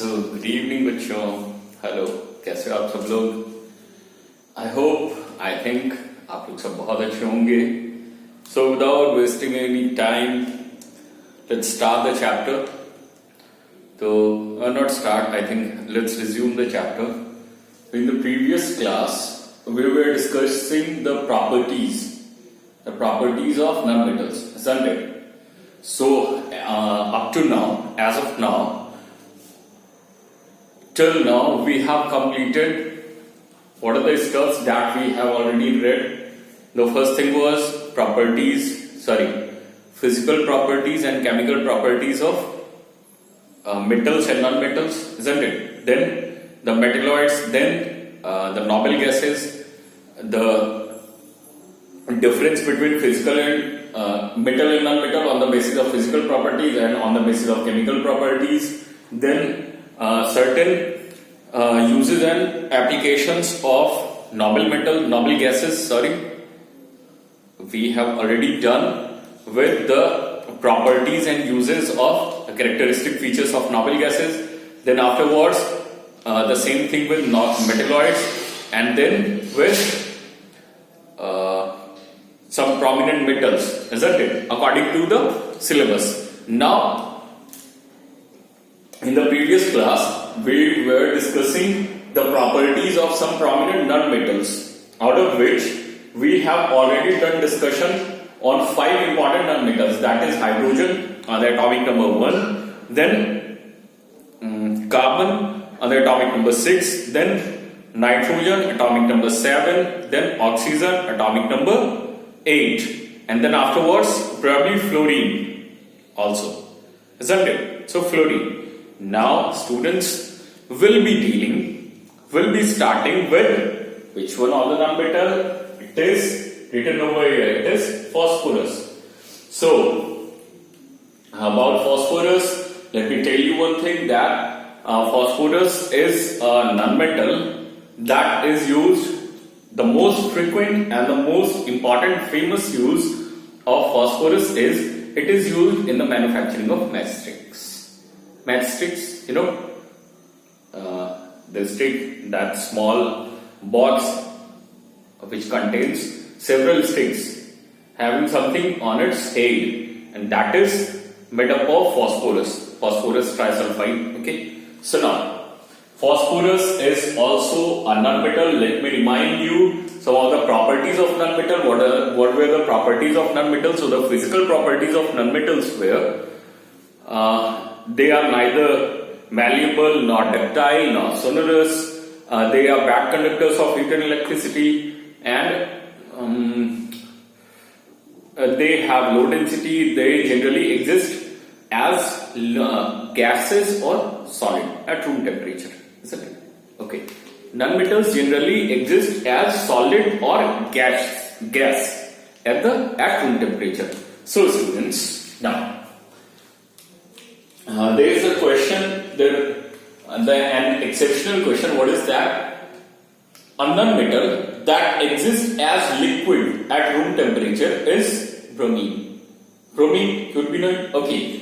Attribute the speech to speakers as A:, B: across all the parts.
A: Good evening बच्चों, hello. कैसे हो आप सब लोग? आई होप आई थिंक आप लोग सब बहुत अच्छे होंगे। So without wasting any time let's start the chapter. तो not start, I think let's resume the chapter. In the previous class we were discussing the properties of nonmetals, isn't it? So up to now, as of now, till now we have completed what are the stuffs that we have already read. The first thing was physical properties and chemical properties of metals and non-metals, isn't it? Then the metalloids, then the noble gases, the difference between physical and metal and non-metal on the basis of physical properties and on the basis of chemical properties. Then certain uses and applications of noble gases. We have already done with the properties and uses of characteristic features of noble gases. Then afterwards, the same thing with metalloids, and then with some prominent metals, isn't it? According to the syllabus. Now, in the previous class, we were discussing the properties of some prominent non-metals, out of which we have already done discussion on 5 important non-metals, that is hydrogen, the atomic number 1, then carbon, the atomic number 6, then nitrogen, atomic number 7, then oxygen, atomic number 8, and then afterwards probably fluorine also, isn't it? So fluorine. Now students will be starting with which one of the non-metal? It is written over here. It is phosphorus. So about phosphorus, let me tell you one thing, that phosphorus is a non-metal that is used. The most frequent and the most important famous use of phosphorus is it is used in the manufacturing of matchsticks. Matchsticks, the stick, that small box which contains several sticks having something on its head, and that is made up of phosphorus trisulfide. Okay, so now phosphorus is also a non-metal. Let me remind you some of the properties of non-metal. What were the properties of non-metal? So the physical properties of non-metals were they are neither malleable, nor ductile, nor sonorous. They are bad conductors of heat and electricity, and they have low density. They generally exist as gases or solid at room temperature, isn't it? Okay. Non-metals generally exist as solid or gas at room temperature. So students, now there is a question, an exceptional question. What is that? A non-metal that exists as liquid at room temperature is bromine. Bromine could be known. Okay.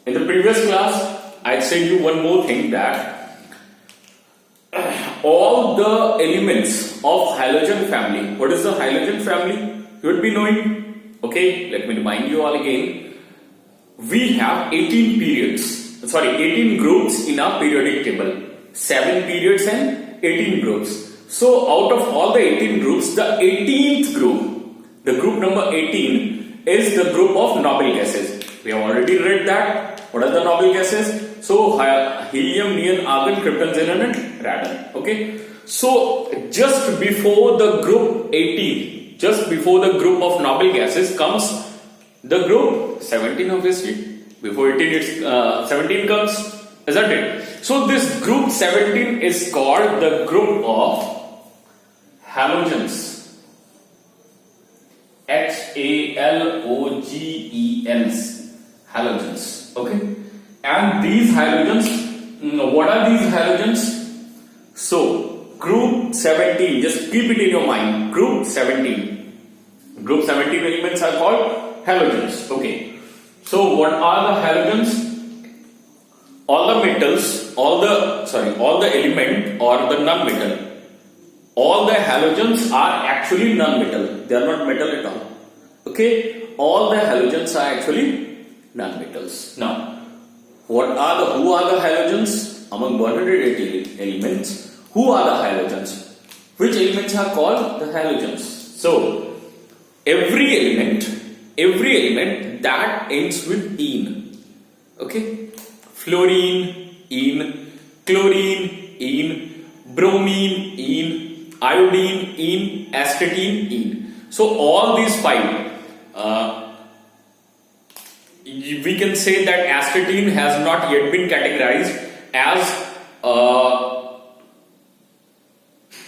A: In the previous class, I said you one more thing, that all the elements of halogen family. What is the halogen family? You would be knowing. Okay, let me remind you all again. We have 18 groups in our periodic table. 7 periods and 18 groups. So out of all the 18 groups, the 18th group, the group number 18, is the group of noble gases. We have already read that. What are the noble gases? So helium, neon, argon, krypton, xenon, and radon. Okay. So just before the group 18, just before the group of noble gases comes the group 17, obviously. Before 18, it's 17 comes, isn't it? So this group 17 is called the group of halogens. HALOGENs. Halogens. Okay. And these halogens, what are these halogens? So group 17, just keep it in your mind. Group 17. Group 17 elements are called halogens. Okay. So what are the halogens? all the metals, all the element or the non-metal, all the halogens are actually non-metal. They are not metal at all. Okay, all the halogens are actually non-metals. Now, who are the halogens among 180 elements? Who are the halogens? Which elements are called the halogens? So, every element that ends with ene. Okay, fluorine, ene, chlorine, ene, bromine, ene, iodine, ene, astatine, ene. So all these five, we can say that astatine has not yet been categorized as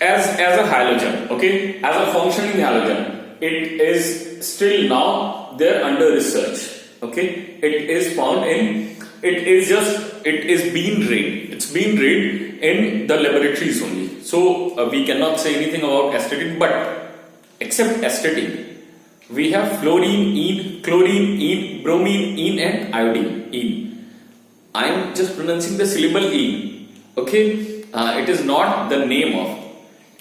A: a halogen, okay, as a functioning halogen. It is still now there under research. Okay, it is found in, it is being read. It's being read in the laboratories only. So we cannot say anything about astatine, but except astatine, we have fluorine, ene, chlorine, ene, bromine, ene, and iodine, ene. I am just pronouncing the syllable ene. Okay, it is not the name of.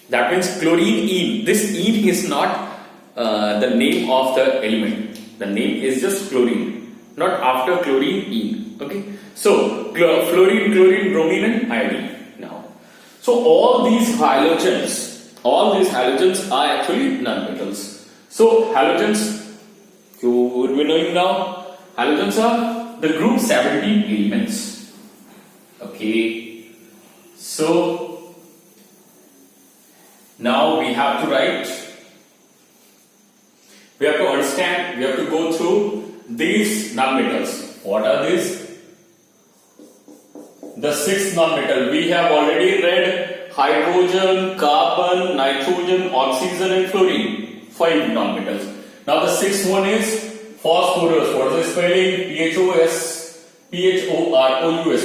A: That means chlorine, ene. This ene is not the name of the element. The name is just chlorine, not after chlorine, ene. Okay, so fluorine, chlorine, bromine, and iodine. Now, so all these halogens are actually non-metals. So halogens, you would be knowing now. Halogens are the group 17 elements. Okay, so now we have to write. We have to understand, we have to go through these non-metals. What are these? The 6 non-metals. We have already read hydrogen, carbon, nitrogen, oxygen and fluorine. 5 non-metals. Now the 6th one is phosphorus. What is the spelling? Phosphorus.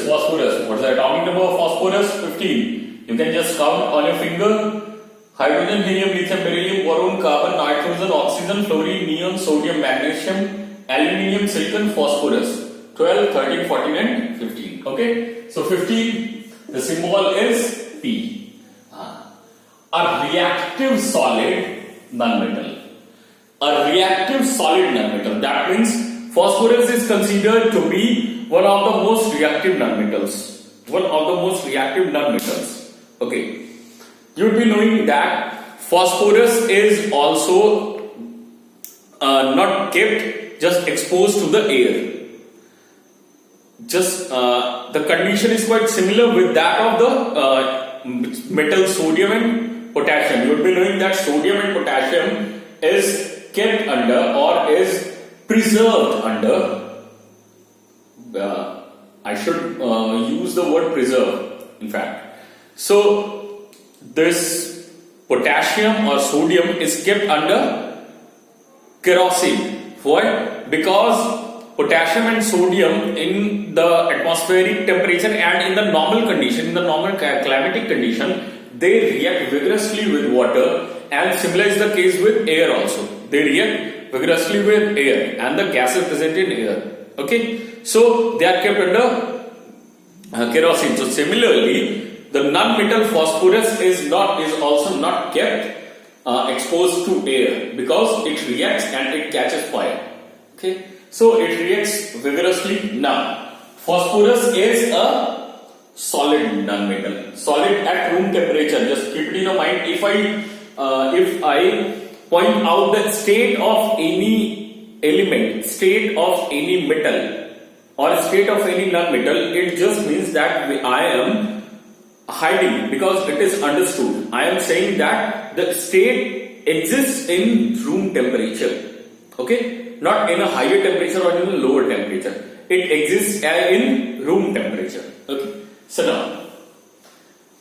A: Phosphorus. What is the atomic number of phosphorus? 15. You can just count on your finger. Hydrogen, helium, lithium, beryllium, boron, carbon, nitrogen, oxygen, fluorine, neon, sodium, magnesium, aluminium, silicon, phosphorus. 12, 13, 14 and 15. Okay. So 15, the symbol is P. A reactive solid non-metal. A reactive solid non-metal. That means phosphorus is considered to be one of the most reactive non-metals. One of the most reactive non-metals. Okay. You would be knowing that phosphorus is also not kept just exposed to the air. Just the condition is quite similar with that of the metal sodium and potassium. You would be knowing that sodium and potassium is kept under or is preserved under. I should use the word preserve. In fact, so this potassium or sodium is kept under kerosene. Why? Because potassium and sodium in the atmospheric temperature and in the normal condition, in the normal climatic condition, they react vigorously with water, and similar is the case with air also. They react vigorously with air and the gases present in air. Okay, so they are kept under kerosene. So similarly, the non-metal phosphorus is also not kept exposed to air because it reacts and it catches fire. Okay, so it reacts vigorously. Now, phosphorus is a solid non-metal, solid at room temperature. Just keep it in your mind. If I point out the state of any element, state of any metal, or state of any non-metal, it just means that I am hiding because it is understood. I am saying that the state exists in room temperature. Okay, not in a higher temperature or in a lower temperature. It exists in room temperature. Okay, so now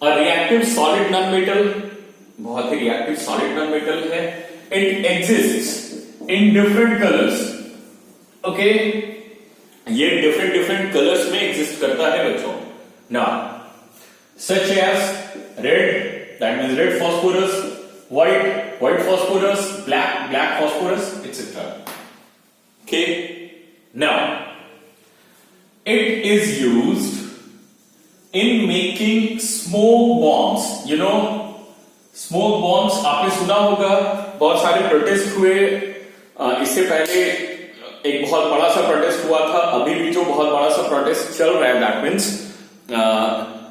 A: a reactive solid non-metal, बहुत ही reactive solid non-metal है. It exists in different colors. Okay, ये different colors में exist करता है बच्चों. Now, such as red, that means red phosphorus, white phosphorus, black phosphorus, etc. Okay, now it is used in making smoke bombs. You know, smoke bombs आपने सुना होगा, बहुत सारे प्रोटेस्ट हुए। इससे पहले एक बहुत बड़ा सा प्रोटेस्ट हुआ था, अभी भी जो बहुत बड़ा सा प्रोटेस्ट चल रहा है, that means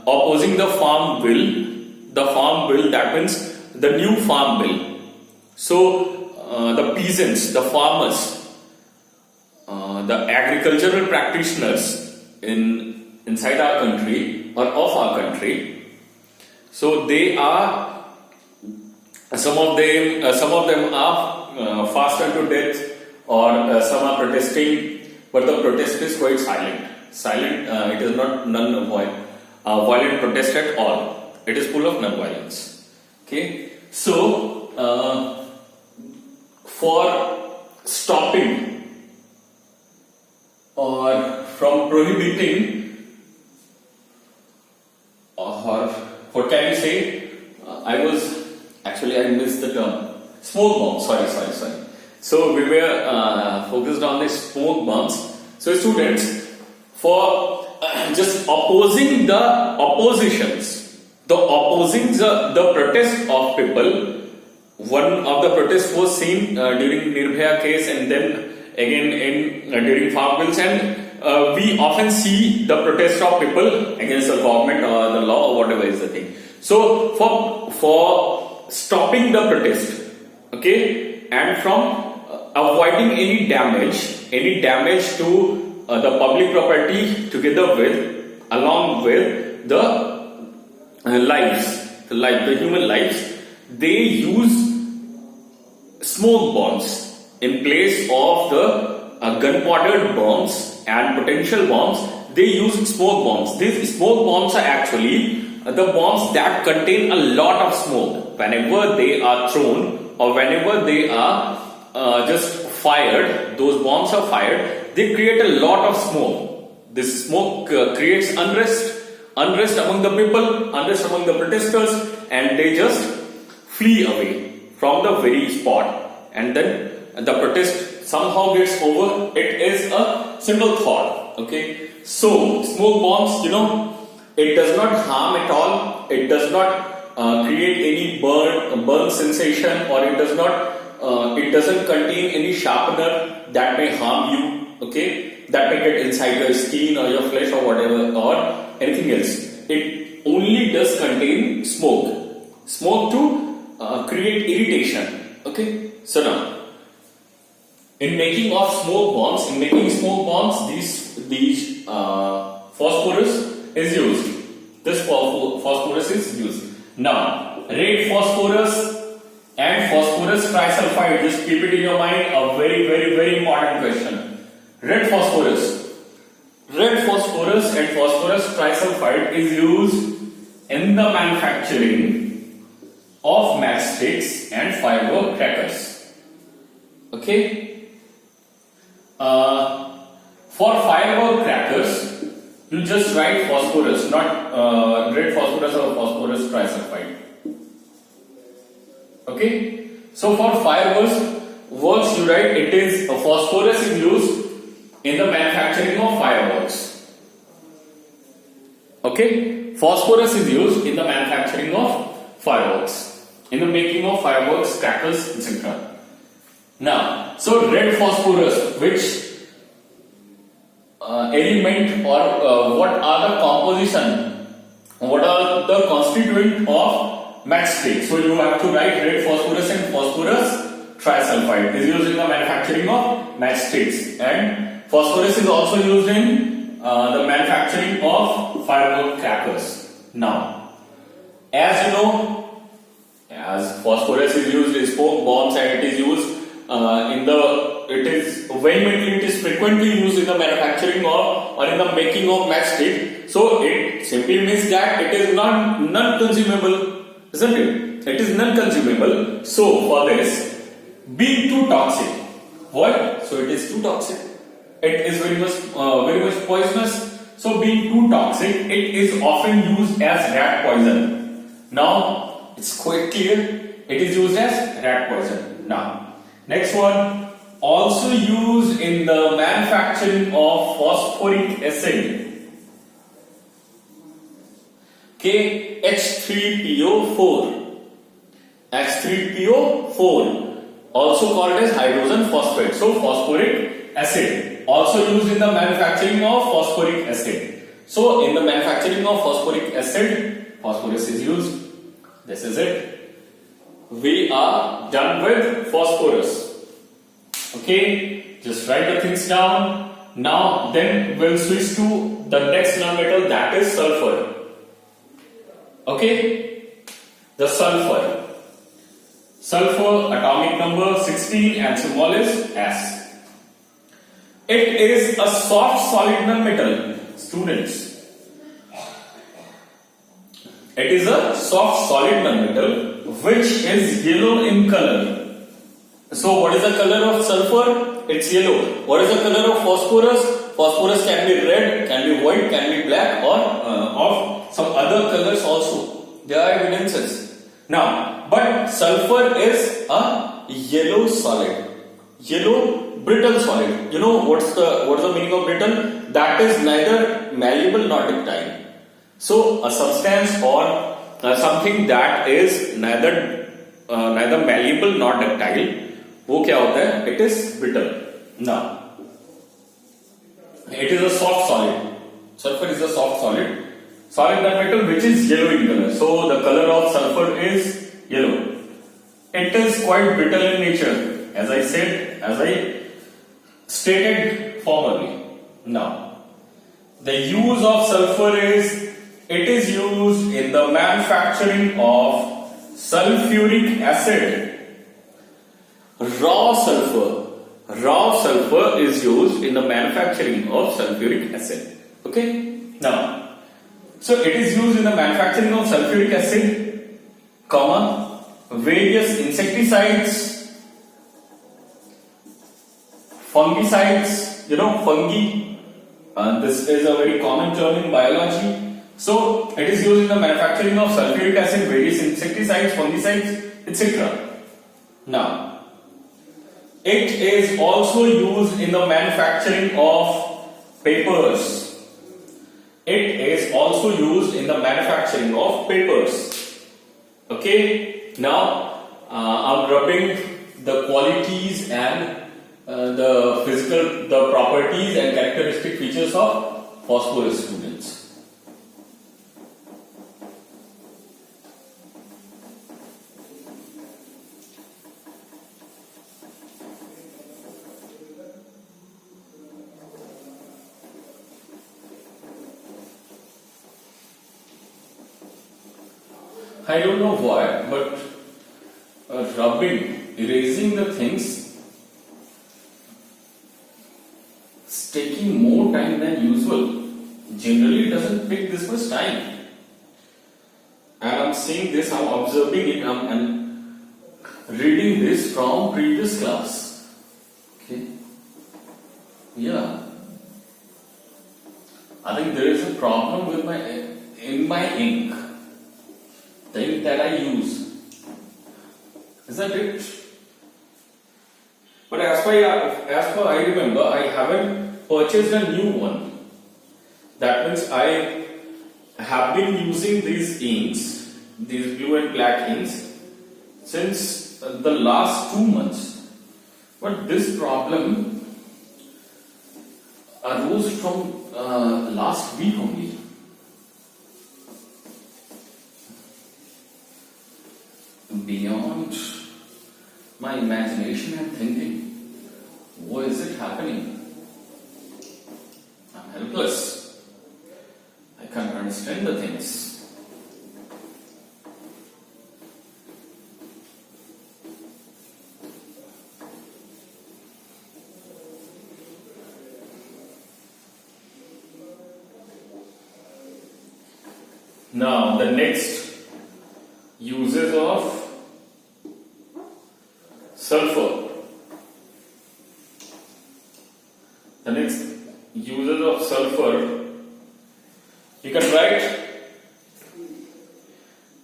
A: opposing the farm bill, that means the new farm bill. So the peasants, the farmers, the agricultural practitioners inside our country or of our country, so they are, some of them are fast unto death, or some are protesting, but the protest is quite silent. It is not violent protest at all. It is full of non-violence. Okay, so for stopping or from prohibiting, or what can you say? I missed the term. Smoke bombs. Sorry. So we were focused on the smoke bombs. So students, for just opposing the oppositions, the protest of people. One of the protests was seen during Nirbhaya case, and then again during farm bills, and we often see the protest of people against the government or the law or whatever is the thing. So for stopping the protest, okay, and from avoiding any damage to the public property, together with, along with the human lives, they use smoke bombs in place of the gunpowder bombs and potential bombs. They use smoke bombs. These smoke bombs are actually the bombs that contain a lot of smoke. Whenever they are thrown or whenever they are just fired, those bombs are fired, they create a lot of smoke. This smoke creates unrest among the people, unrest among the protesters, and they just flee away from the very spot, and then the protest somehow gets over. It is a simple thought. Okay, so smoke bombs, it does not harm at all. It does not create any burn sensation, or it doesn't contain any sharpener that may harm you. Okay, that may get inside your skin or your flesh or whatever, or anything else. It only does contain smoke to create irritation. Okay, so now in making smoke bombs, these phosphorus is used. This phosphorus is used. Now, red phosphorus and phosphorus trisulfide. Just keep it in your mind. A very, very, very important question. Red phosphorus and phosphorus trisulfide is used in the manufacturing of matchsticks and firework crackers. Okay. For firework crackers, you just write phosphorus, not red phosphorus or phosphorus trisulfide. Okay. So for fireworks, you write it is phosphorus is used in the manufacturing of fireworks. Okay, phosphorus is used in the manufacturing of fireworks, in the making of fireworks, crackers, etc. Now, so red phosphorus, which element, or what are the composition, what are the constituent of matchstick? So you have to write red phosphorus and phosphorus trisulfide is used in the manufacturing of matchsticks, and phosphorus is also used in the manufacturing of firework crackers. Now, as you know, as phosphorus is used in smoke bombs, and it is used it is frequently used in the manufacturing of, or in the making of matchstick. So it simply means that it is non-consumable, isn't it? It is non-consumable. So for this, being too toxic, what? So it is too toxic. It is very much poisonous. So being too toxic, it is often used as rat poison. Now it's quite clear. It is used as rat poison. Now, next one, also used in the manufacturing of phosphoric acid. KH3PO4. H3PO4, also called as hydrogen phosphate. So phosphoric acid, also used in the manufacturing of phosphoric acid. So in the manufacturing of phosphoric acid, phosphorus is used. This is it. We are done with phosphorus. Okay, just write the things down. Now then we'll switch to the next nonmetal, that is sulfur. Okay, the sulfur. Sulfur atomic number 16 and symbol is S. It is a soft solid nonmetal, students. It is a soft solid nonmetal which is yellow in color. So what is the color of sulfur? It's yellow. What is the color of phosphorus? Phosphorus can be red, can be white, can be black, or of some other colors also. There are evidences. Now, but sulfur is a yellow solid, yellow brittle solid. You know what's the meaning of brittle? That is neither malleable nor ductile. So a substance or something that is neither malleable nor ductile, वो क्या होता है? It is brittle. Now, it is a soft solid. Sulfur is a soft solid nonmetal which is yellow in color. So the color of sulfur is yellow. It is quite brittle in nature, as I stated formerly. Now, the use of sulfur is, it is used in the manufacturing of sulfuric acid. Raw sulfur is used in the manufacturing of sulfuric acid. Okay? Now, so it is used in the manufacturing of sulfuric acid, various insecticides, fungicides, fungi. This is a very common term in biology. So it is used in the manufacturing of sulfuric acid, various insecticides, fungicides, etc. Now, it is also used in the manufacturing of papers. It is also used in the manufacturing of papers. Okay, now I'm rubbing the qualities and the properties and characteristic features of phosphorus, students. I don't know why, but rubbing, erasing the things is taking more time than usual. Generally, it doesn't take this much time. And I'm seeing this, I'm observing it, I'm reading this from previous class. Okay. Yeah. I think there is a problem with my ink. The ink that I use. Isn't it? But as per I remember, I haven't purchased a new one. That means I have been using these inks, these blue and black inks, since the last 2 months. But this problem arose from last week only. Beyond my imagination and thinking, why is it happening? I'm helpless. I can't understand the things. Now, the next uses of sulfur. The next uses of sulfur, you can write.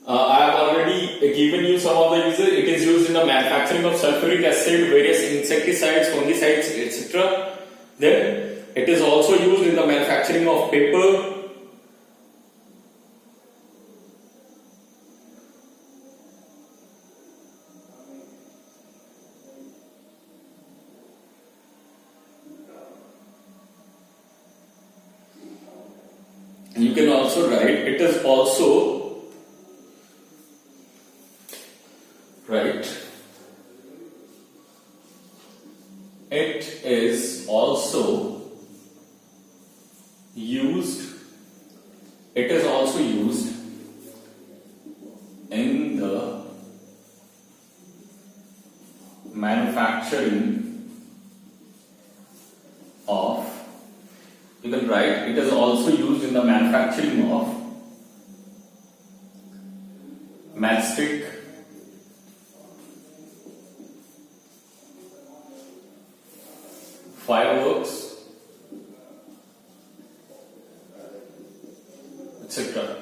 A: I have already given you some of the uses. It is used in the manufacturing of sulfuric acid, various insecticides, fungicides, etc. Then it is also used in the manufacturing of paper. You can also write it is also right. It is also used. It is also used in the manufacturing of. You can write it is also used in the manufacturing of matchstick, fireworks, etc.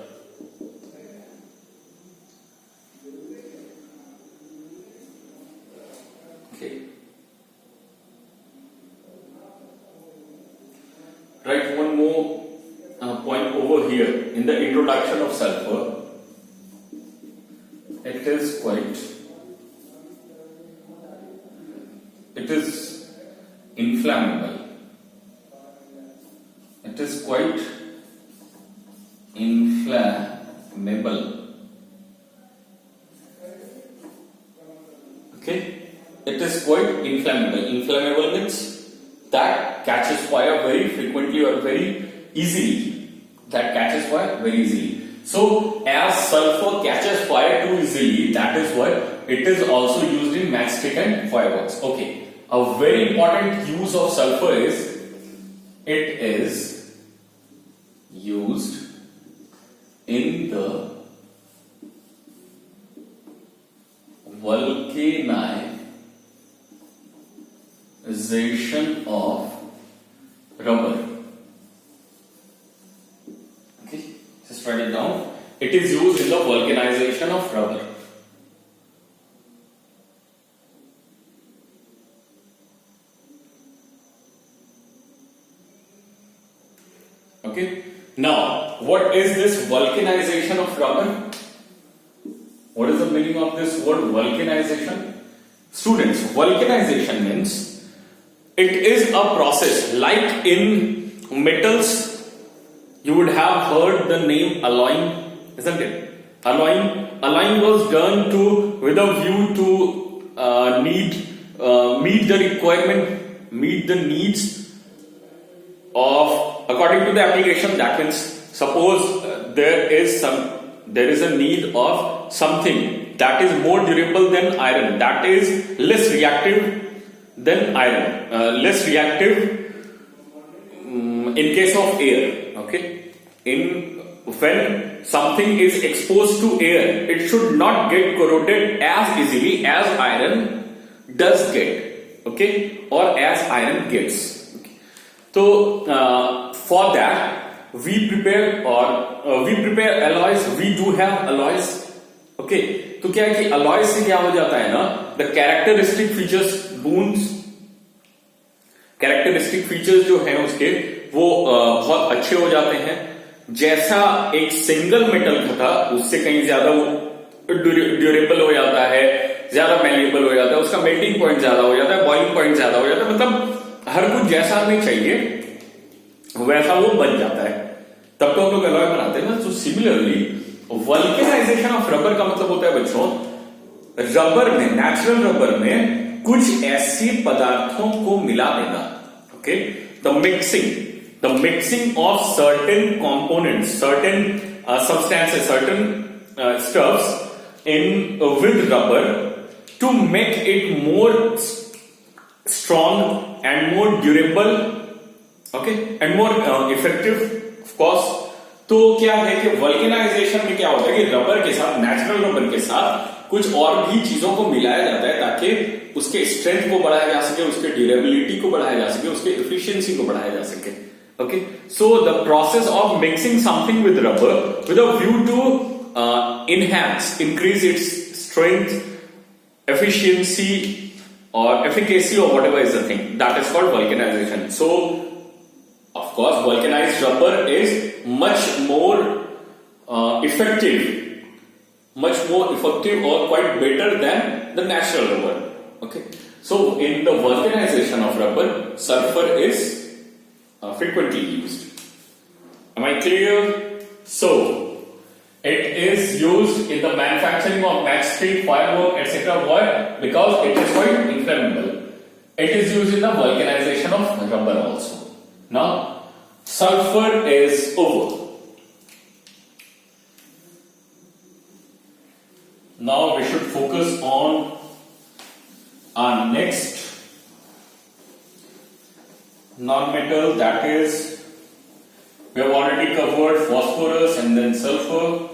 A: Okay. Write one more point over here in the introduction of sulfur. It is inflammable. It is quite inflammable. Okay, it is quite inflammable. Inflammable means that catches fire very frequently or very easily. That catches fire very easily. So, as sulfur catches fire too easily, that is why it is also used in matchstick and fireworks. Okay, a very important use of sulfur is it is used in the vulcanization of rubber. Okay, just write it down. It is used in the vulcanization of rubber. Okay, now what is this vulcanization of rubber? What is the meaning of this word vulcanization? Students, vulcanization means it is a process like in metals. You would have heard the name alloying, isn't it? Alloying was done with a view to meet the requirement, meet the needs of according to the application. That means suppose there is a need of something that is more durable than iron, that is less reactive than iron, less reactive in case of air. Okay, when something is exposed to air, it should not get corroded as easily as iron does get. Okay, or as iron gets. Okay. So for that we prepare alloys. We do have alloys. Okay, तो क्या है कि alloy से क्या हो जाता है ना, the characteristic features जो हैं उसके वो बहुत अच्छे हो जाते हैं. जैसा एक सिंगल मेटल था उससे कहीं ज्यादा वो ड्यूरेबल हो जाता है, ज्यादा मैल्येबल हो जाता है, उसका मेल्टिंग पॉइंट ज्यादा हो जाता है, बॉइलिंग पॉइंट ज्यादा हो जाता है. मतलब हर कुछ जैसा हमें चाहिए वैसा वो बन जाता है. तब तो हम लोग अलॉय बनाते हैं ना. तो सिमिलरली वल्केनाइजेशन ऑफ रबर का मतलब होता है बच्चों, रबर में, नेचुरल रबर में कुछ ऐसे पदार्थों को मिला देना. Okay, the mixing of certain components, certain substances, certain stuffs with rubber to make it more strong and more durable, okay, and more effective, of course. तो क्या है कि वल्केनाइजेशन में क्या होता है कि रबर के साथ, नेचुरल रबर के साथ कुछ और भी चीजों को मिलाया जाता है ताकि उसके स्ट्रेंथ को बढ़ाया जा सके, उसके ड्यूरेबिलिटी को बढ़ाया जा सके, उसके एफिशिएंसी को बढ़ाया जा सके. Okay, so the process of mixing something with rubber with a view to increase its strength, efficiency or efficacy or whatever is the thing, that is called vulcanization. So of course vulcanized rubber is much more effective or quite better than the natural rubber. Okay, so in the vulcanization of rubber, sulfur is frequently used. Am I clear? So it is used in the manufacturing of matchstick, firework, etc. Why? Because it is quite inflammable. It is used in the vulcanization of rubber also. Now, sulfur is over. Now we should focus on our next non-metal, that is, we have already covered phosphorus and then sulfur,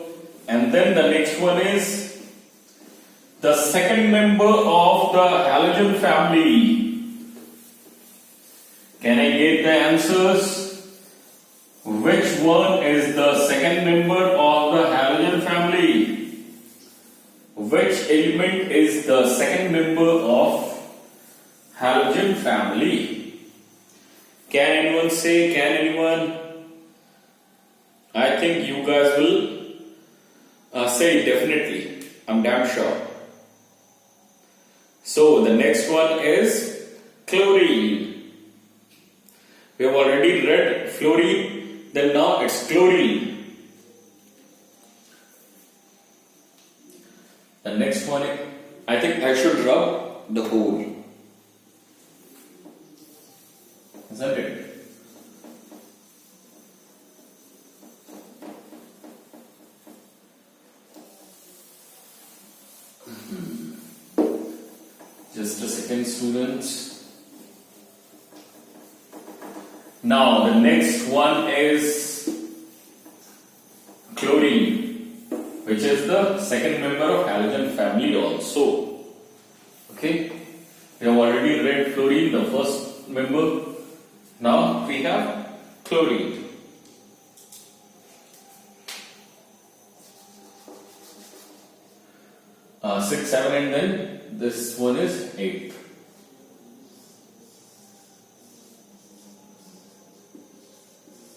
A: and then the next one is the second member of the halogen family. Can I get the answers? Which one is the second member of the halogen family? Which element is the second member of halogen family? Can anyone say? Can anyone? I think you guys will say definitely. I'm damn sure. So the next one is chlorine. We have already read fluorine, then now it's chlorine. The next one, I think I should rub the hole. Isn't it? Just a second, students. Now the next one is chlorine, which is the second member of halogen family also. Okay, we have already read fluorine, the first member. Now we have chlorine. Six, seven, and then this one is 8.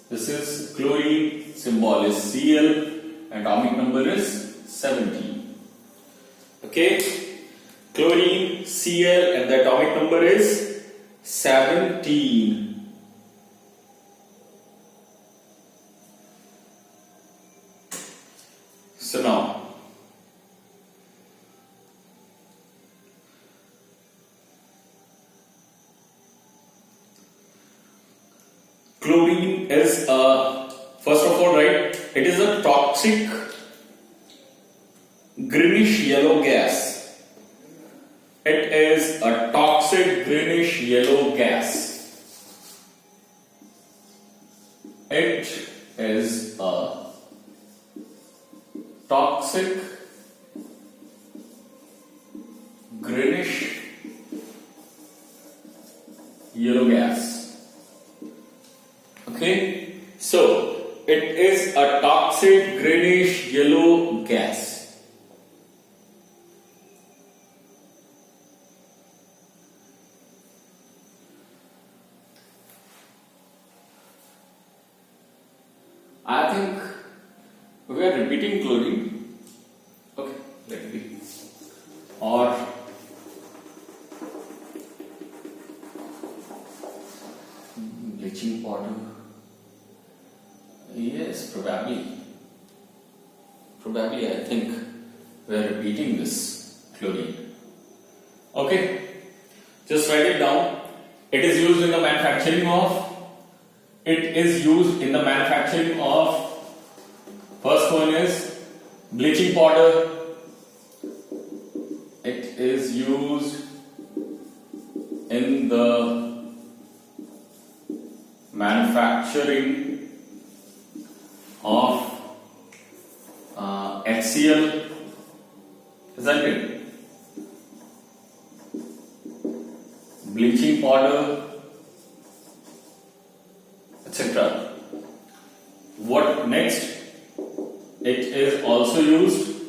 A: This is chlorine, symbol is Cl. Atomic number is 17. Okay, chlorine, Cl, and the atomic number is 17. So now, chlorine is first of all, right, it is a toxic greenish yellow gas. It is a toxic greenish yellow gas. It is a toxic greenish yellow gas. Okay, so it is a toxic greenish yellow gas. I think we are repeating chlorine. Okay, let me. Or bleaching powder. Yes, probably. Probably, I think we are repeating this chlorine. Okay, just write it down. It is used in the manufacturing of. It is used in the manufacturing of. First one is bleaching powder. It is used in the manufacturing of HCl, isn't it? Bleaching powder, etc. What next? It is also used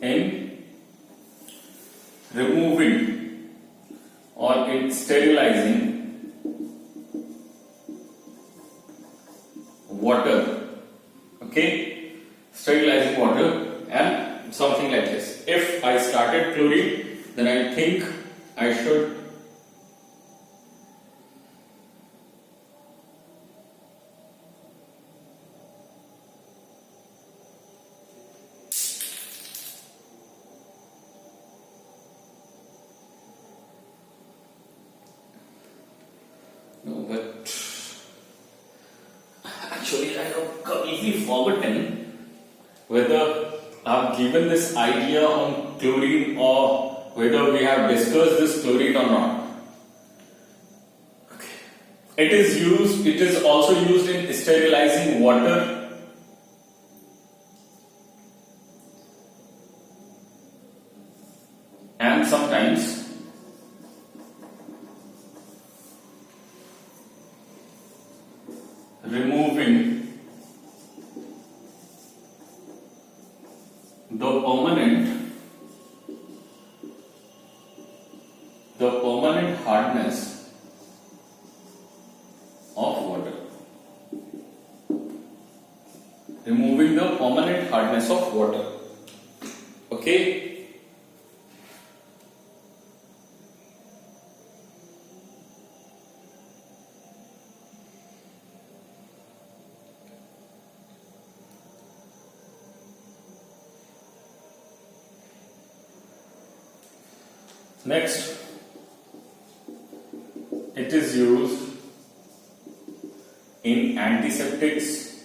A: in removing or in sterilizing water. Okay, sterilizing water and something like this. If I started chlorine, then I think I should No, but actually I have completely forgotten whether I've given this idea on chlorine or whether we have discussed this chlorine or not. It is also used in sterilizing water. And sometimes removing the permanent hardness of water. Removing the permanent hardness of water. Okay. Next, it is used in antiseptics,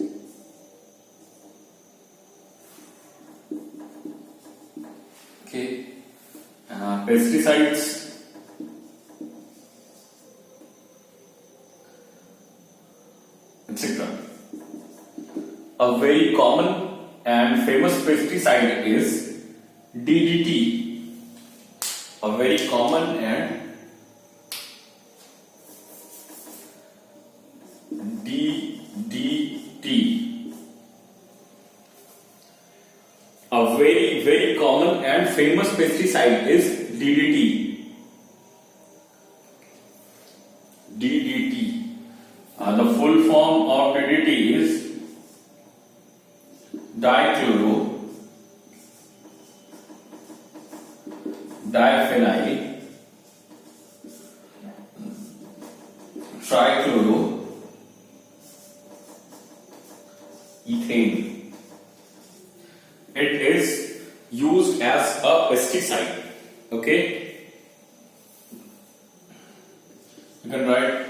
A: okay, pesticides, etc. A very common and famous pesticide is DDT. A very common and DDT. A very common and famous pesticide is DDT. DDT. The full form of DDT is diphenyl trichloroethane. It is used as a pesticide. Okay, you can write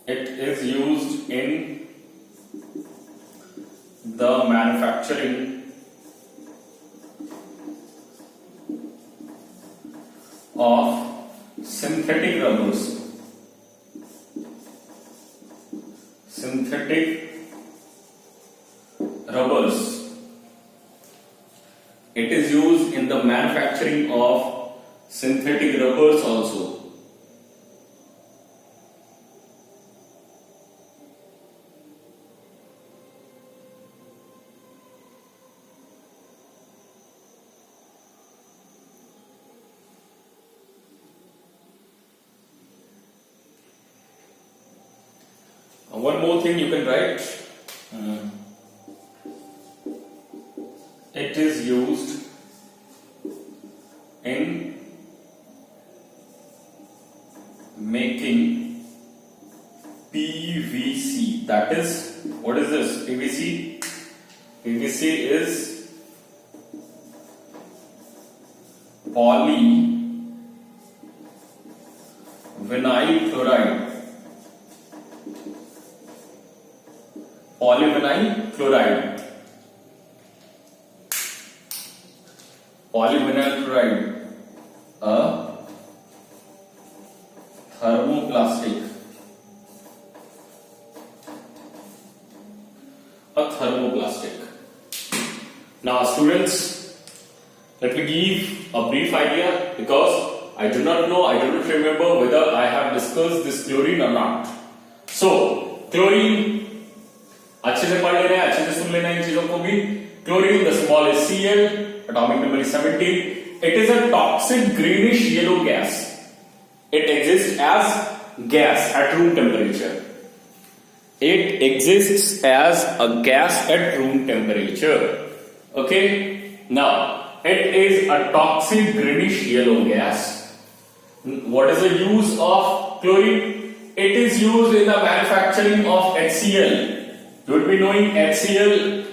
A: it is used in the manufacturing of synthetic rubbers. It is used in the manufacturing of synthetic rubbers also. One more thing you can write. It is used in making PVC. That is, what is this? PVC? PVC is polyvinyl chloride. Polyvinyl chloride. Polyvinyl chloride, a thermoplastic. Now, students, let me give a brief idea because I do not remember whether I have discussed this chlorine or not. So, chlorine, अच्छे से पढ़ लेना है, अच्छे से सुन लेना है इन चीजों को भी. Chlorine, the symbol is Cl, atomic number is 17. It is a toxic greenish yellow gas. It exists as gas at room temperature. It exists as a gas at room temperature. Okay. Now, it is a toxic greenish yellow gas. What is the use of chlorine? It is used in the manufacturing of HCl. You would be knowing HCl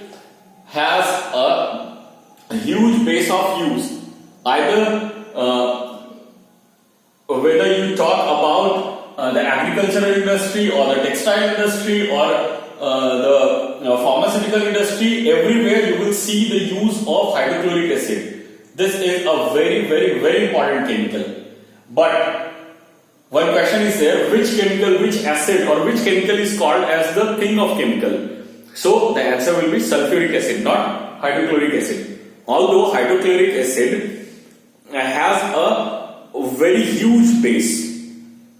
A: has a huge base of use. Either whether you talk about the agricultural industry or the textile industry or the pharmaceutical industry, everywhere you will see the use of hydrochloric acid. This is a very, very, very important chemical. But one question is there, which chemical, which acid or which chemical is called as the king of chemical? So the answer will be sulfuric acid, not hydrochloric acid. Although hydrochloric acid has a very huge base,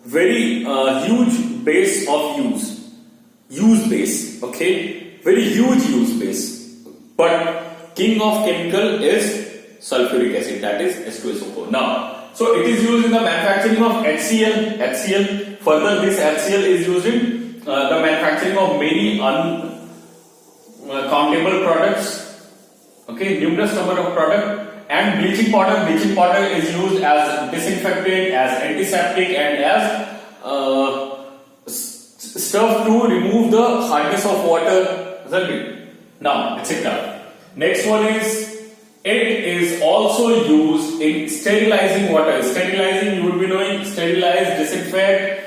A: very huge base of use base, okay, very huge use base. But king of chemical is sulfuric acid, that is H2SO4. Now, so it is used in the manufacturing of HCl. Further, this HCl is used in the manufacturing of many uncountable products, okay, numerous number of products. And bleaching powder. Bleaching powder is used as disinfectant, as antiseptic, and as stuff to remove the hardness of water, isn't it? Now, etc. Next one is, it is also used in sterilizing water. Sterilizing, you would be knowing, sterilize, disinfect,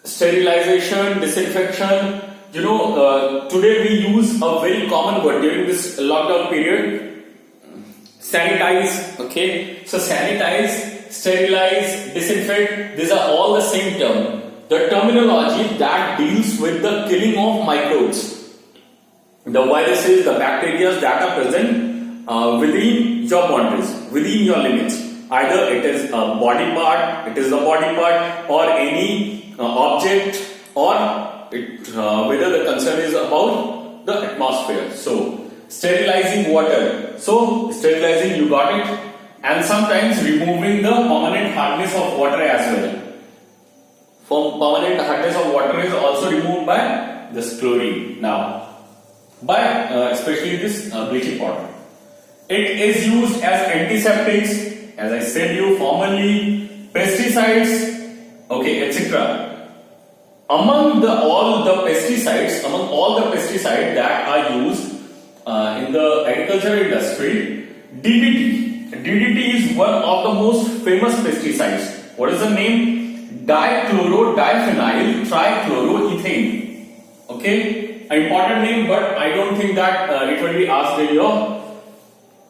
A: sterilization, disinfection. You know, today we use a very common word during this lockdown period, sanitize, okay. So sanitize, sterilize, disinfect, these are all the same term. The terminology that deals with the killing of microbes, the viruses, the bacteria that are present within your boundaries, within your limits. Either it is a body part, or any object, or whether the concern is about the atmosphere. So, sterilizing water. So, sterilizing, you got it. And sometimes removing the permanent hardness of water as well. Permanent hardness of water is also removed by this chlorine. Now, by especially this bleaching powder. It is used as antiseptics, as I said you formerly, pesticides, okay, etc. Among all the pesticides that are used in the agricultural industry, DDT is one of the most famous pesticides. What is the name? Dichloro-diphenyl trichloroethane. Okay, an important name, but I don't think that it will be asked in your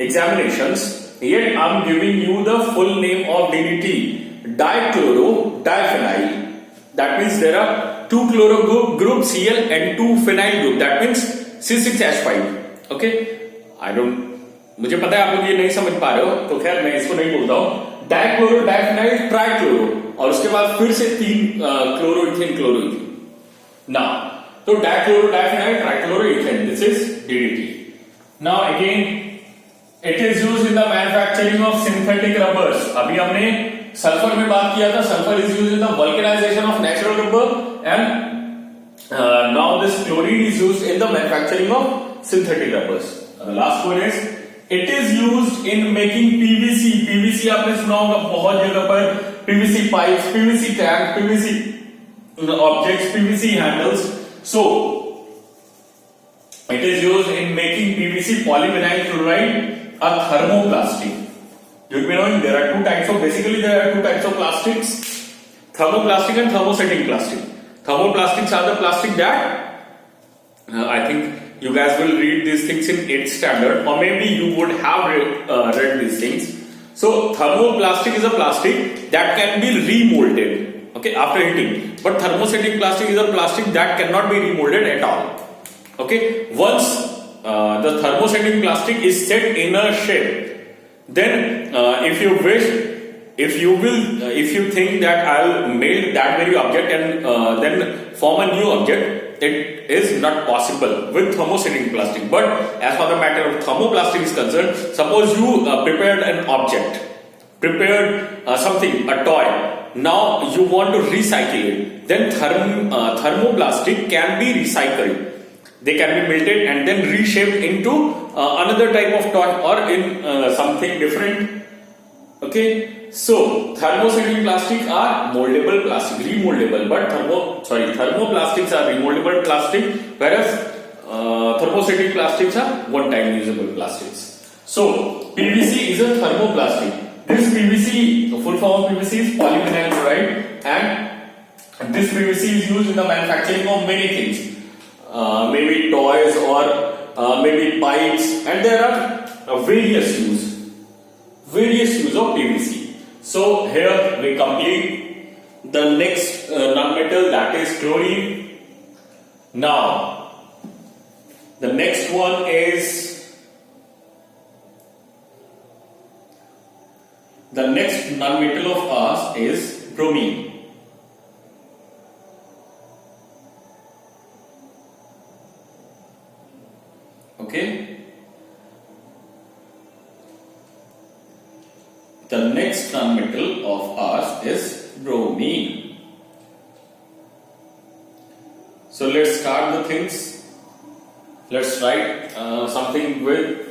A: examinations. Yet I am giving you the full name of DDT, dichloro-diphenyl. That means there are two chloro group Cl and two phenyl group. That means C6H5. Okay, मुझे पता है आप लोग ये नहीं समझ पा रहे हो, तो खैर मैं इसको नहीं बोलता हूँ. डाइक्लोरो, डाइफेनाइल, ट्राइक्लोरो, और उसके बाद फिर से 3 क्लोरोइथेन. Now, तो dichloro, डाइफेनाइल, ट्राइक्लोरोइथेन, this is DDT. Now again, it is used in the manufacturing of synthetic rubbers. अभी हमने सल्फर में बात किया था. Sulphur is used in the vulcanization of natural rubber, and now this chlorine is used in the manufacturing of synthetic rubbers. The last one is, it is used in making PVC. PVC आपने सुना होगा बहुत जगह पर. PVC pipes, PVC tank, PVC objects, PVC handles. So it is used in making PVC, polyvinyl chloride, a thermoplastic. You'll be knowing there are two types of plastics: thermoplastic and thermosetting plastic. Thermoplastics are the plastic that I think you guys will read these things in 8th standard, or maybe you would have read these things. So thermoplastic is a plastic that can be remolded, okay, after heating. But thermosetting plastic is a plastic that cannot be remolded at all. Okay, once the thermosetting plastic is set in a shape, then if you wish, if you think that I'll melt that very object and then form a new object, it is not possible with thermosetting plastic. But as for the matter of thermoplastic is concerned, suppose you prepared an object, something, a toy. Now you want to recycle it. Then thermoplastic can be recycled. They can be melted and then reshaped into another type of toy or in something different. Okay, so thermosetting plastic are moldable plastic, remoldable, but thermoplastics are remoldable plastic, whereas thermosetting plastics are one-time usable plastics. So PVC is a thermoplastic. This PVC, the full form of PVC is polyvinyl chloride. and this PVC is used in the manufacturing of many things, maybe toys or maybe pipes, and there are various use of PVC. So here we complete the next nonmetal, that is chlorine. Now the next one is the next nonmetal of ours is bromine. Okay. The next nonmetal of ours is bromine. So let's start the things. Let's write something with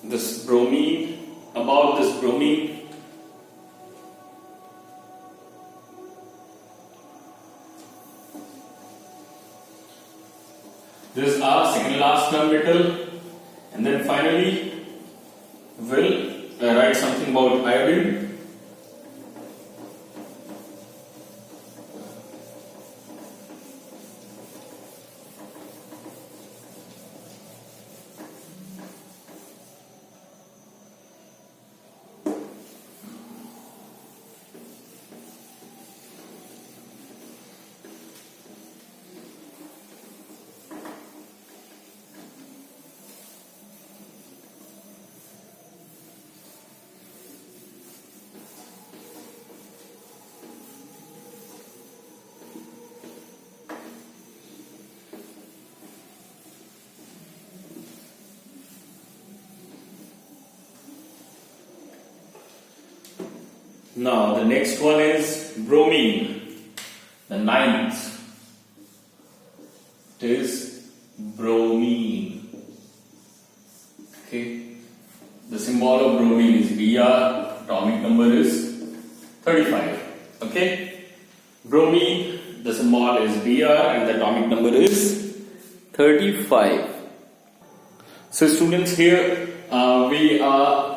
A: this bromine. About this bromine, this is our second last nonmetal, and then finally we'll write something about iodine. Now the next one is bromine, the ninth. It is bromine. Okay, the symbol of bromine is Br, atomic number is 35. Okay, bromine, the symbol is Br and the atomic number is 35. So students, here we are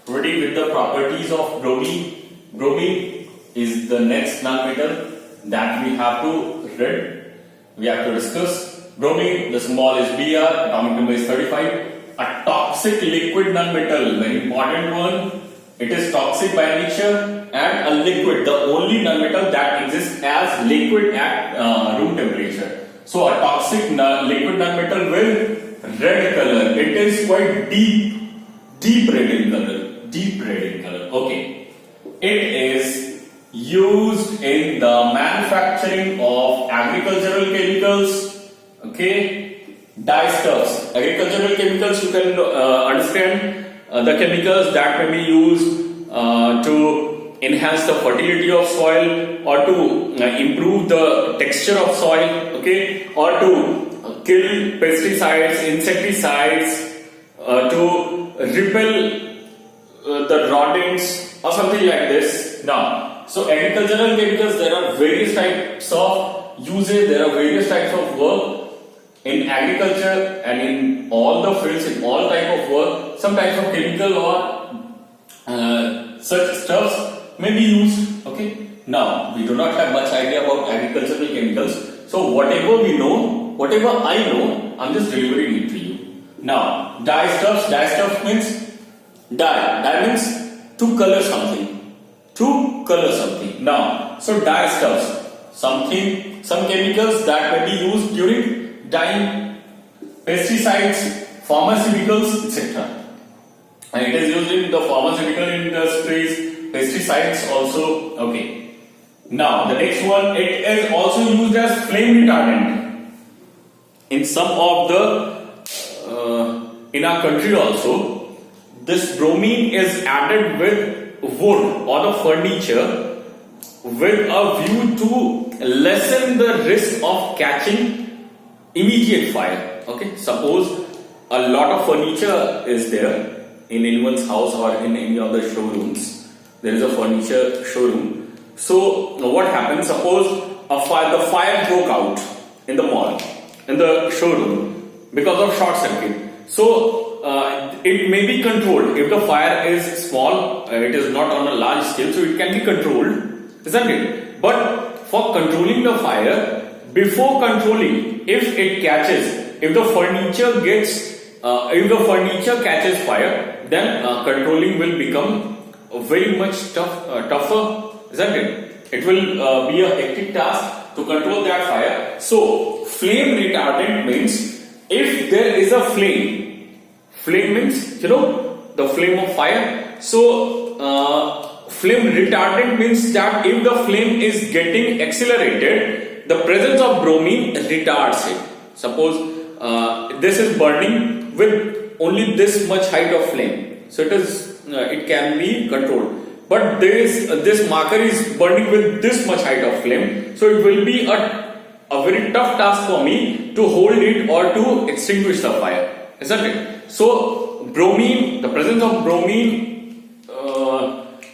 A: ready with the properties of bromine. Bromine is the next nonmetal that we have to read. We have to discuss. Bromine, the symbol is Br, atomic number is 35. A toxic liquid nonmetal, very important one. It is toxic by nature, and a liquid, the only nonmetal that exists as liquid at room temperature. So a toxic liquid nonmetal with red color. It is quite deep red in color. Deep red in color. Okay. It is used in the manufacturing of agricultural chemicals. Okay. Dyestuffs. Agricultural chemicals, you can understand the chemicals that may be used to enhance the fertility of soil, or to improve the texture of soil. Okay. Or to kill pesticides, insecticides, to repel the rodents or something like this. Now, so agricultural chemicals, there are various types of usage, there are various types of work in agriculture and in all the fields, in all type of work. Some types of chemical or such stuffs may be used. Okay. Now, we do not have much idea about agricultural chemicals. So whatever we know, whatever I know, I'm just delivering it to you. Now, dyestuffs means dye means to color something. To color something. Now, so dyestuffs, some chemicals that may be used during dyeing, pesticides, pharmaceuticals, etc. And it is used in the pharmaceutical industries, pesticides also. Okay. Now, the next one, it is also used as flame retardant. In some of the, in our country also, this bromine is added with wood or the furniture with a view to lessen the risk of catching immediate fire. Okay, suppose a lot of furniture is there in anyone's house or in any of the showrooms. There is a furniture showroom. So what happens? Suppose the fire broke out in the mall, in the showroom, because of short circuit. So it may be controlled. If the fire is small, it is not on a large scale, so it can be controlled, isn't it? But for controlling the fire, before controlling, if it catches, if the furniture catches fire, then controlling will become very much tougher, isn't it? It will be a hectic task to control that fire. So, flame retardant means if there is a flame means, the flame of fire. So, flame retardant means that if the flame is getting accelerated, the presence of bromine retards it. Suppose this is burning with only this much height of flame, so it can be controlled. But this marker is burning with this much height of flame, so it will be a very tough task for me to hold it or to extinguish the fire, isn't it? So bromine, the presence of bromine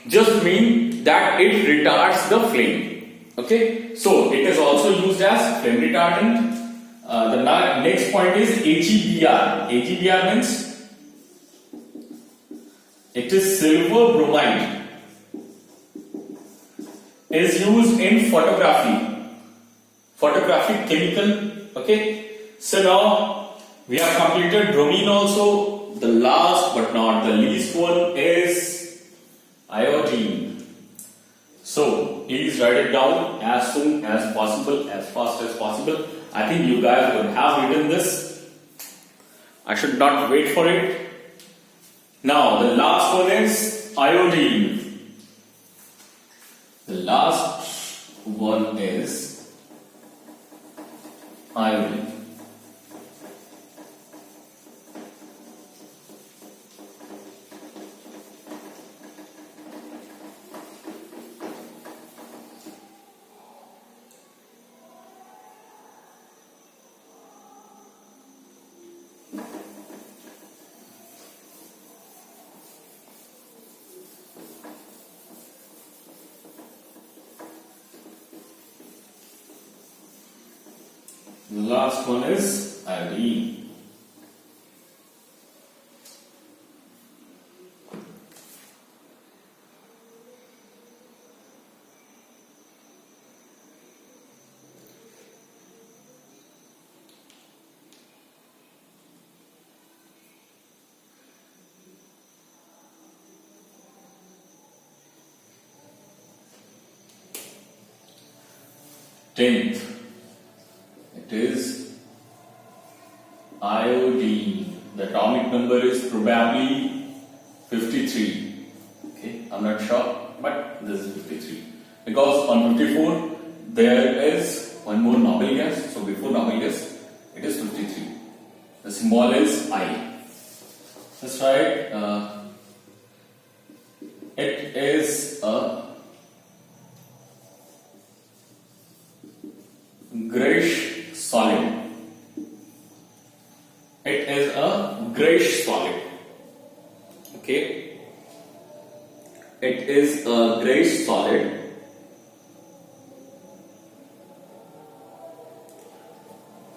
A: just means that it retards the flame. Okay, so it is also used as flame retardant. The next point is AgBr. AgBr means it is silver bromide. Is used in photographic chemical. Okay, so now we have completed bromine also. The last but not the least one is iodine. So please write it down as soon as possible, as fast as possible. I think you guys would have written this. I should not wait for it. Now the last one is iodine. The last one is iodine. The last one is iodine. Tenth. It is iodine. The atomic number is probably 53. Okay, I'm not sure, but this is 53. Because on 54 there is one more noble gas. So before noble gas, it is 53. The symbol is I. That's right. It is a grayish solid. It is a grayish solid. Okay. It is a grayish solid.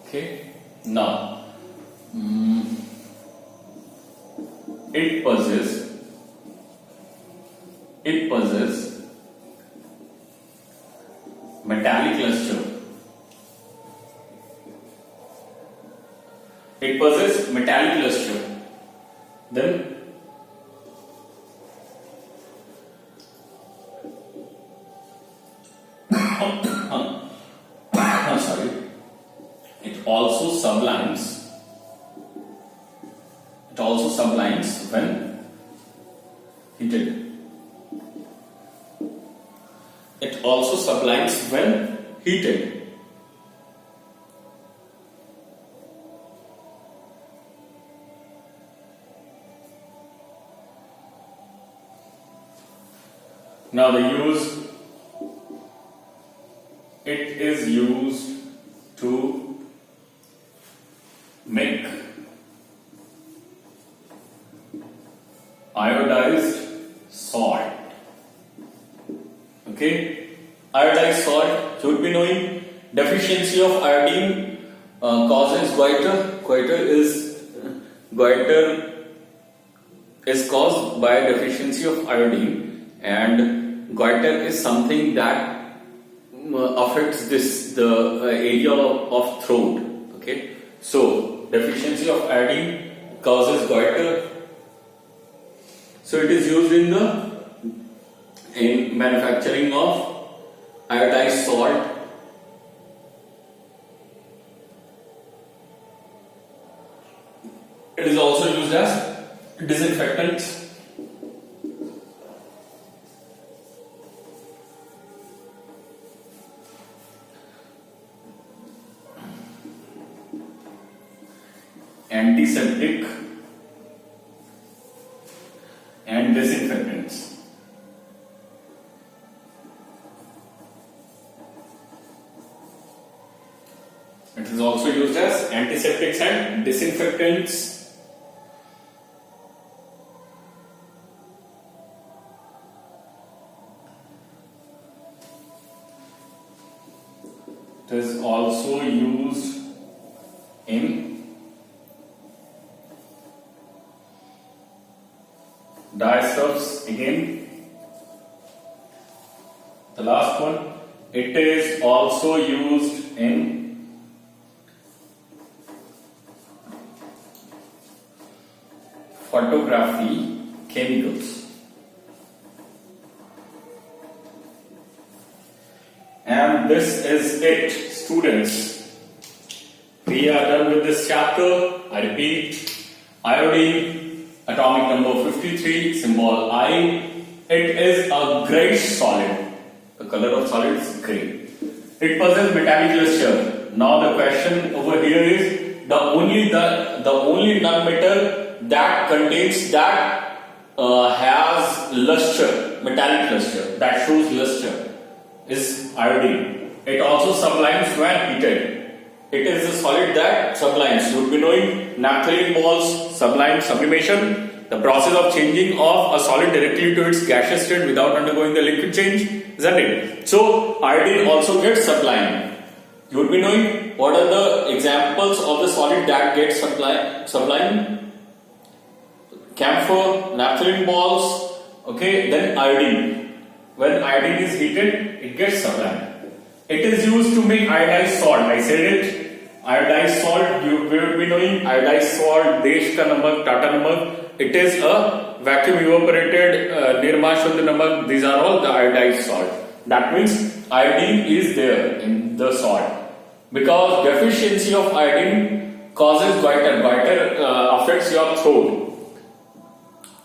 A: Okay. Now, it possesses metallic luster. It possesses metallic luster. Then sorry. It also sublimes. It also sublimes when heated. It also sublimes when heated. Now it is used to make iodized salt. Okay, iodized salt, should be knowing. Deficiency of iodine causes goiter. Goiter is caused by deficiency of iodine, and goiter is something that affects the area of throat. Okay, so deficiency of iodine causes goiter. So it is used in manufacturing of iodized salt. It is also used as disinfectant. Antiseptic and disinfectants. It is also used as antiseptics and disinfectants. It is also used in dyestuffs. Again, the last one, it is also used in photography chemicals. And this is it, students. We are done with this chapter. I repeat, iodine, atomic number 53, symbol I. It is a grayish solid. The color of solid is gray. It possesses metallic luster. Now the question over here is the only nonmetal that contains that has luster, metallic luster, that shows luster, is iodine. It also sublimes when heated. It is a solid that sublimes. You would be knowing naphthalene balls, sublimation, the process of changing of a solid directly to its gaseous state without undergoing the liquid change, isn't it? So iodine also gets sublimed. You would be knowing what are the examples of the solid that gets sublimed. Camphor, naphthalene balls, okay, then iodine. When iodine is heated, it gets sublimed. It is used to make iodized salt. I said it. Iodized salt, you will be knowing iodized salt, Desh ka namak, Tata namak. It is a vacuum evaporated Nirma Shuddh namak. These are all the iodized salt. That means iodine is there in the salt. Because deficiency of iodine causes goiter. Goiter affects your throat.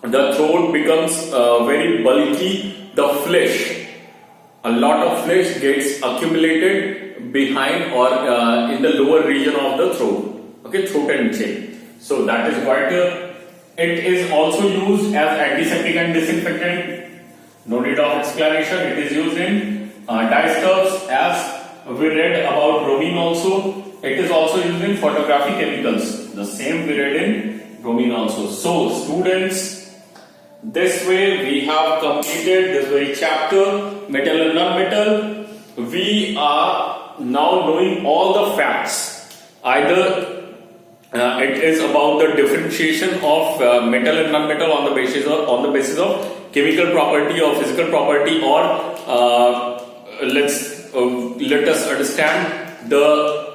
A: The throat becomes very bulky. The flesh, a lot of flesh gets accumulated behind or in the lower region of the throat. Okay, throat and chin. So that is goiter. It is also used as antiseptic and disinfectant. No need of explanation. It is used in dyestuffs, as we read about bromine also. It is also used in photography chemicals. The same we read in bromine also. So students, this way we have completed this very chapter, metal and non-metal. We are now knowing all the facts. Either it is about the differentiation of metal and non-metal on the basis of chemical property or physical property, or let us understand the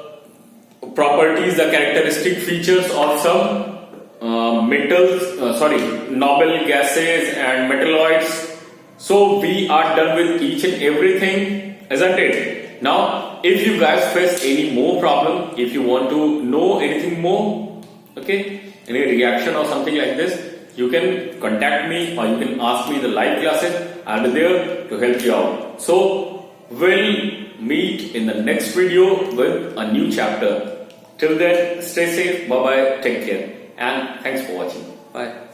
A: properties, the characteristic features of some metals, noble gases and metalloids. So we are done with each and everything, isn't it? Now, if you guys face any more problem, if you want to know anything more, okay, any reaction or something like this, you can contact me or you can ask me in the live classes. I'll be there to help you out. So we'll meet in the next video with a new chapter. Till then, stay safe, bye bye, take care, and thanks for watching. Bye.